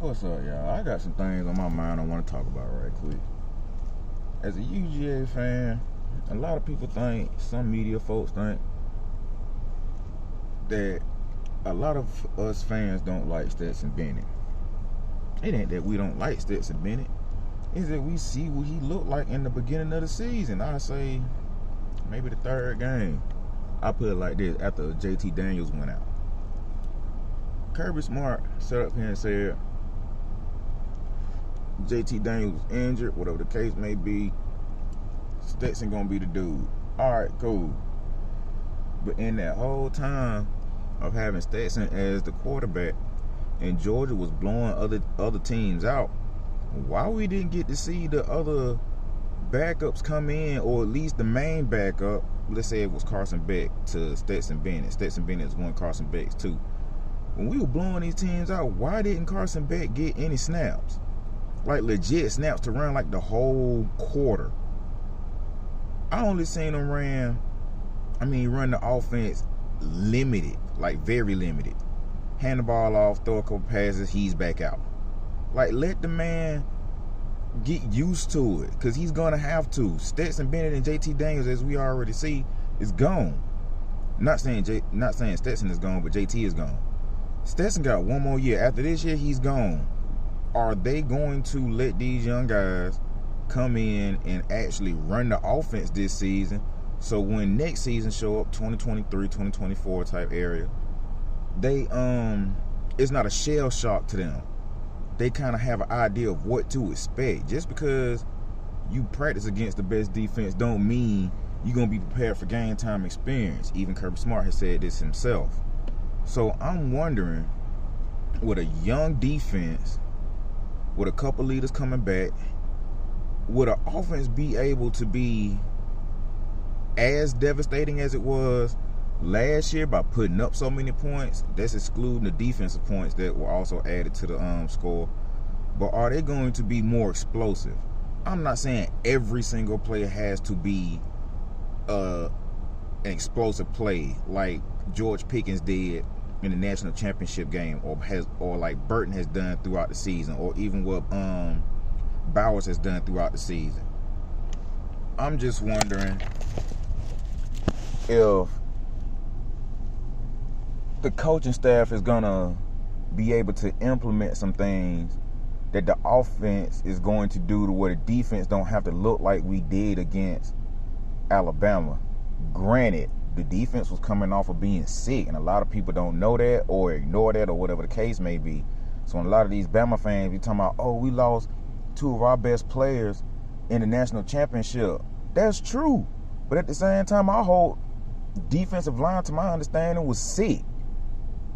What's up, y'all? I got some things on my mind I want to talk about right quick. As a UGA fan, a lot of people think, some media folks think, that a lot of us fans don't like Stetson Bennett. It ain't that we don't like Stetson Bennett. It's that we see what he looked like in the beginning of the season. I say maybe the third game. I put it like this: after JT Daniels went out, Kirby Smart sat up here and said JT Daniels was injured, whatever the case may be, Stetson gonna be the dude. Alright, cool. But in that whole time of having Stetson as the quarterback and Georgia was blowing other teams out, why we didn't get to see the other backups come in, or at least the main backup? Let's say it was Carson Beck to Stetson Bennett. Stetson Bennett is one, Carson Beck's two. When we were blowing these teams out, why didn't Carson Beck get any snaps? Like legit snaps to run like the whole quarter. I only seen him run the offense limited, like very limited. Hand the ball off, throw a couple passes, he's back out. Like, let the man get used to it, because he's going to have to. Stetson Bennett and JT Daniels, as we already see, is gone. Not saying Stetson is gone, but JT is gone. Stetson got one more year. After this year, he's gone. Are they going to let these young guys come in and actually run the offense this season, so when next season show up, 2023, 2024 type area, they it's not a shell shock to them. They kind of have an idea of what to expect. Just because you practice against the best defense don't mean you're going to be prepared for game time experience. Even Kirby Smart has said this himself. So I'm wondering, with a young defense, with a couple leaders coming back, would an offense be able to be as devastating as it was last year by putting up so many points? That's excluding the defensive points that were also added to the score. But are they going to be more explosive? I'm not saying every single player has to be an explosive play like George Pickens did in the national championship game, or like Burton has done throughout the season, or even what Bowers has done throughout the season. I'm just wondering if the coaching staff is gonna be able to implement some things that the offense is going to do to where the defense don't have to look like we did against Alabama. Granted, the defense was coming off of being sick, and a lot of people don't know that or ignore that or whatever the case may be. So when a lot of these Bama fans be talking about, oh, we lost two of our best players in the national championship. That's true. But at the same time, our whole defensive line, to my understanding, was sick.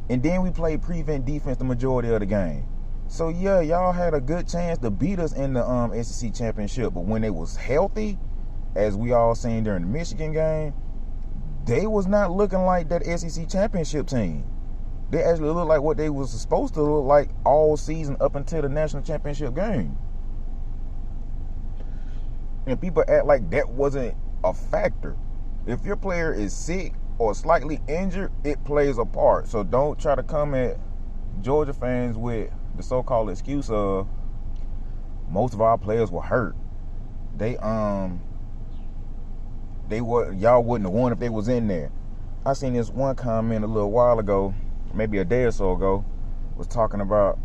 And then we played prevent defense the majority of the game. So yeah, y'all had a good chance to beat us in the SEC championship. But when they was healthy, as we all seen during the Michigan game, they was not looking like that SEC championship team. They actually looked like what they was supposed to look like all season up until the national championship game. And people act like that wasn't a factor. If your player is sick or slightly injured, it plays a part. So don't try to come at Georgia fans with the so-called excuse of most of our players were hurt. Y'all wouldn't have won if they was in there. I seen this one comment a little while ago, maybe a day or so ago, was talking about,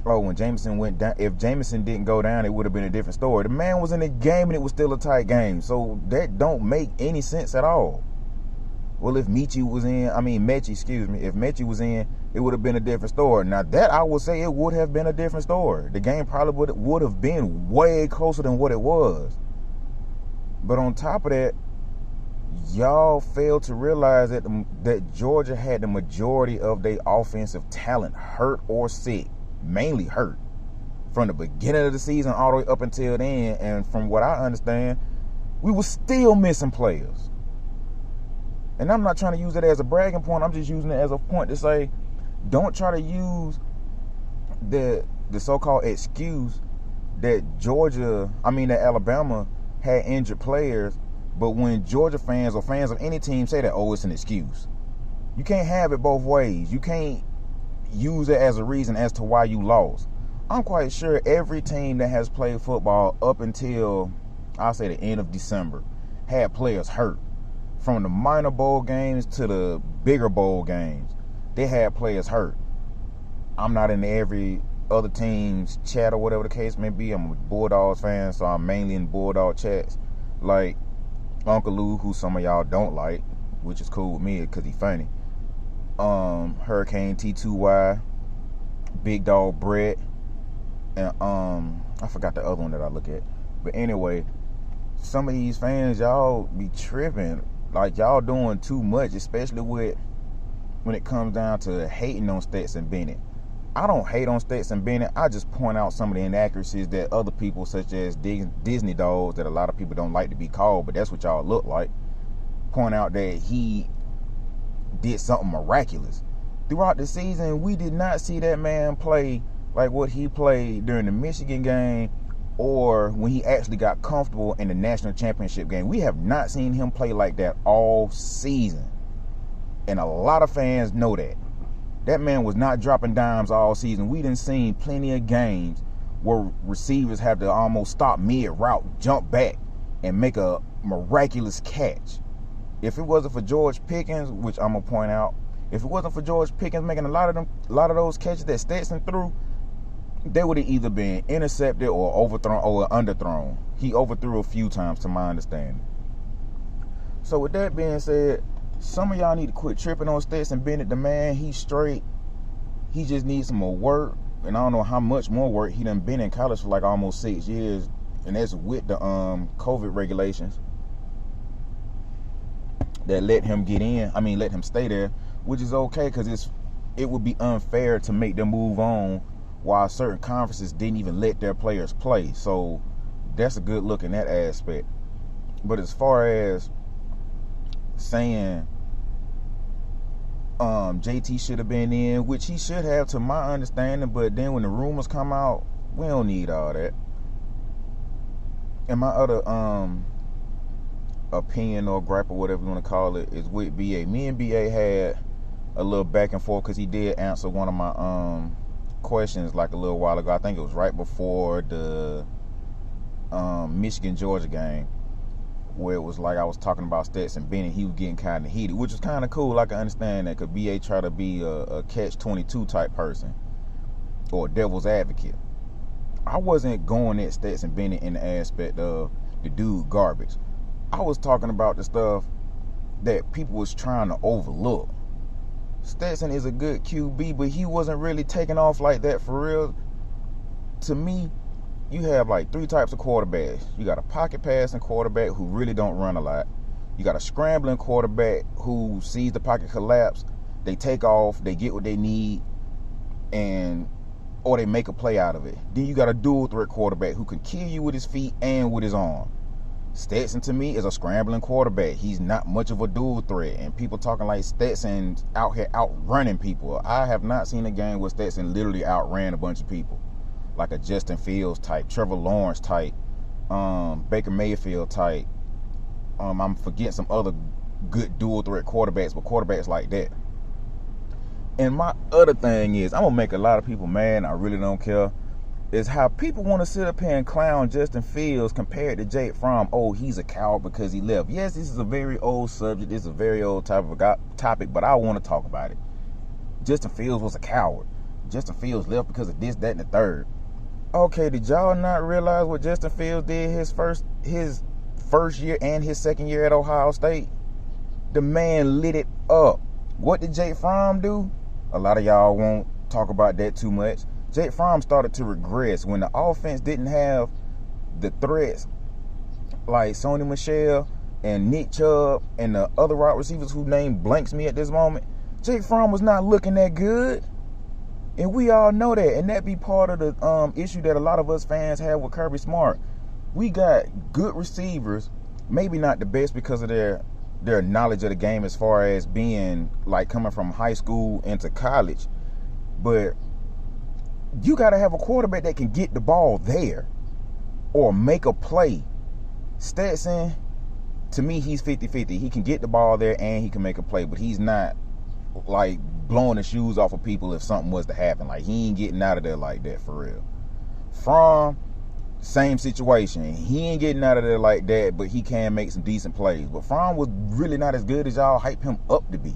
oh, when Jameson went down, if Jameson didn't go down, it would have been a different story. The man was in the game and it was still a tight game. So that don't make any sense at all. Well, if Mechie was in, if Mechie was in, it would have been a different story. Now that I would say it would have been a different story. The game probably would have been way closer than what it was. But on top of that, y'all failed to realize that Georgia had the majority of their offensive talent hurt or sick. Mainly hurt from the beginning of the season all the way up until then. And from what I understand, we were still missing players. And I'm not trying to use it as a bragging point. I'm just using it as a point to say, don't try to use the so-called excuse that that Alabama had injured players. But when Georgia fans or fans of any team say that, oh, it's an excuse. You can't have it both ways. You can't use it as a reason as to why you lost. I'm quite sure every team that has played football up until, I'll say, the end of December had players hurt. From the minor bowl games to the bigger bowl games, they had players hurt. I'm not in every other team's chat or whatever the case may be. I'm a Bulldogs fan, so I'm mainly in Bulldog chats. Like Uncle Lou, who some of y'all don't like, which is cool with me because he's funny. Hurricane T2Y, Big Dog Brett, and I forgot the other one that I look at. But anyway, some of these fans, y'all be tripping. Like, y'all doing too much, especially when it comes down to hating on Stetson Bennett. I don't hate on Stetson Bennett. I just point out some of the inaccuracies that other people, such as Disney dogs, that a lot of people don't like to be called, but that's what y'all look like, point out that he did something miraculous. Throughout the season, we did not see that man play like what he played during the Michigan game or when he actually got comfortable in the national championship game. We have not seen him play like that all season. And a lot of fans know that. That man was not dropping dimes all season. We done seen plenty of games where receivers have to almost stop mid-route, jump back, and make a miraculous catch. If it wasn't for George Pickens, which I'm going to point out, if it wasn't for George Pickens making a lot of those catches that Stetson threw, they would have either been intercepted or overthrown or underthrown. He overthrew a few times, to my understanding. So with that being said, some of y'all need to quit tripping on Stetson Bennett. The man, he's straight. He just needs some more work. And I don't know how much more work. He done been in college for like almost 6 years. And that's with the COVID regulations that let him let him stay there, which is okay, because it would be unfair to make them move on while certain conferences didn't even let their players play. So that's a good look in that aspect. But as far as saying JT should have been in, which he should have to my understanding, but then when the rumors come out, we don't need all that. And my other opinion or gripe or whatever you want to call it is with BA. Me and BA had a little back and forth because he did answer one of my questions like a little while ago. I think it was right before the Michigan-Georgia game, where it was like I was talking about Stetson Bennett. He was getting kind of heated, which was kind of cool. I can understand that, because BA try to be a catch-22 type person or a devil's advocate. I wasn't going at Stetson Bennett in the aspect of the dude garbage. I was talking about the stuff that people was trying to overlook. Stetson is a good QB, but he wasn't really taking off like that for real. To me, you have like 3 types of quarterbacks. You got a pocket passing quarterback who really don't run a lot. You got a scrambling quarterback who sees the pocket collapse, they take off, they get what they need, or they make a play out of it. Then you got a dual threat quarterback who can kill you with his feet and with his arm. Stetson, to me, is a scrambling quarterback. He's not much of a dual threat. And people talking like Stetson's out here outrunning people. I have not seen a game where Stetson literally outran a bunch of people. Like a Justin Fields type, Trevor Lawrence type, Baker Mayfield type. I'm forgetting some other good dual threat quarterbacks, but quarterbacks like that. And my other thing is, I'm going to make a lot of people mad, and I really don't care, is how people want to sit up here and clown Justin Fields compared to Jake Fromm. Oh, he's a coward because he left. Yes, this is a very old subject. This is a very old type of topic, but I want to talk about it. Justin Fields was a coward. Justin Fields left because of this, that, and the third. Okay, did y'all not realize what Justin Fields did his first year and his second year at Ohio State? The man lit it up. What did Jake Fromm do? A lot of y'all won't talk about that too much. Jake Fromm started to regress when the offense didn't have the threats like Sony Michel and Nick Chubb and the other wide receivers whose name blanks me at this moment. Jake Fromm was not looking that good. And we all know that. And that be part of the issue that a lot of us fans have with Kirby Smart. We got good receivers, maybe not the best because of their knowledge of the game as far as being like coming from high school into college. But you got to have a quarterback that can get the ball there or make a play. Stetson, to me, he's 50-50. He can get the ball there and he can make a play, but he's not like blowing the shoes off of people if something was to happen. Like, he ain't getting out of there like that for real. From same situation. He ain't getting out of there like that, but he can make some decent plays. But Fromm was really not as good as y'all hype him up to be.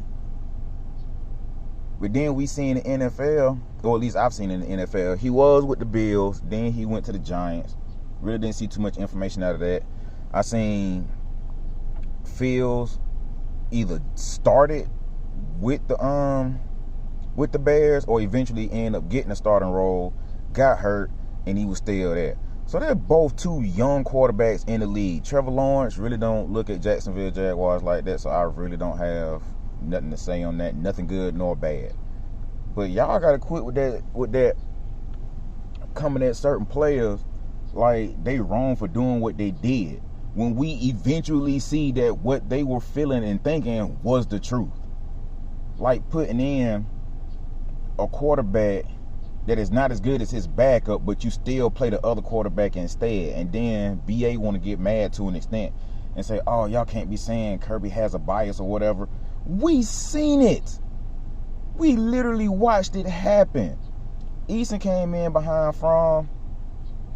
But then we seen in the NFL, or at least I've seen in the NFL, he was with the Bills, then he went to the Giants. Really didn't see too much information out of that. I seen Fields either started with the Bears or eventually end up getting a starting role, got hurt, and he was still there. So they're both two young quarterbacks in the league. Trevor Lawrence really don't look at Jacksonville Jaguars like that, so I really don't have nothing to say on that. Nothing good nor bad. But y'all gotta quit with that coming at certain players like they wrong for doing what they did, when we eventually see that what they were feeling and thinking was the truth. Like putting in a quarterback that is not as good as his backup, but you still play the other quarterback instead. And then BA want to get mad to an extent and say, oh, y'all can't be saying Kirby has a bias or whatever. We seen it. We literally watched it happen. Eason came in behind Fromm.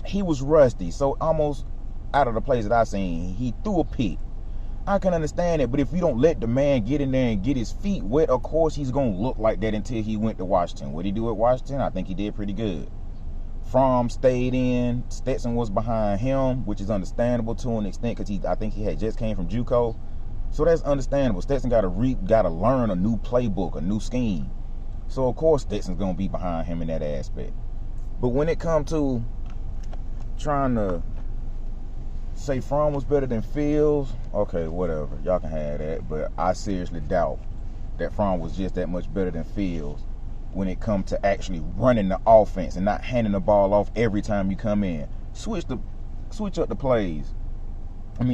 He was rusty. So almost out of the plays that I seen, he threw a pick. I can understand it, but if you don't let the man get in there and get his feet wet, of course he's going to look like that until he went to Washington. What did he do at Washington? I think he did pretty good. Fromm stayed in. Stetson was behind him, which is understandable to an extent because I think he had just came from JUCO. So that's understandable. Stetson got to learn a new playbook, a new scheme. So, of course, Stetson's going to be behind him in that aspect. But when it comes to trying to say Fromm was better than Fields, okay, whatever. Y'all can have that. But I seriously doubt that Fromm was just that much better than Fields when it comes to actually running the offense and not handing the ball off every time you come in. Switch up the plays.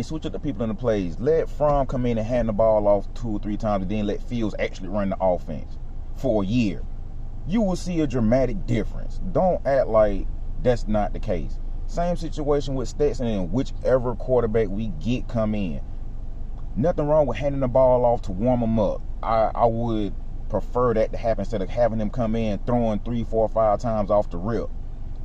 Switch up the people in the plays. Let Fromm come in and hand the ball off 2 or 3 times and then let Fields actually run the offense for a year. You will see a dramatic difference. Don't act like that's not the case. Same situation with Stetson and whichever quarterback we get come in. Nothing wrong with handing the ball off to warm them up. I would prefer that to happen instead of having him come in throwing 3, 4, 5 times off the rip.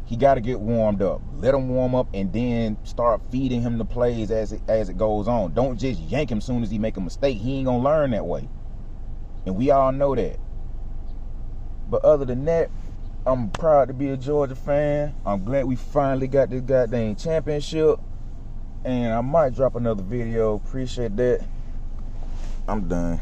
He got to get warmed up. Let him warm up and then start feeding him the plays as it goes on. Don't just yank him as soon as he make a mistake. He ain't going to learn that way. And we all know that. But other than that, I'm proud to be a Georgia fan. I'm glad we finally got this goddamn championship. And I might drop another video. Appreciate that. I'm done.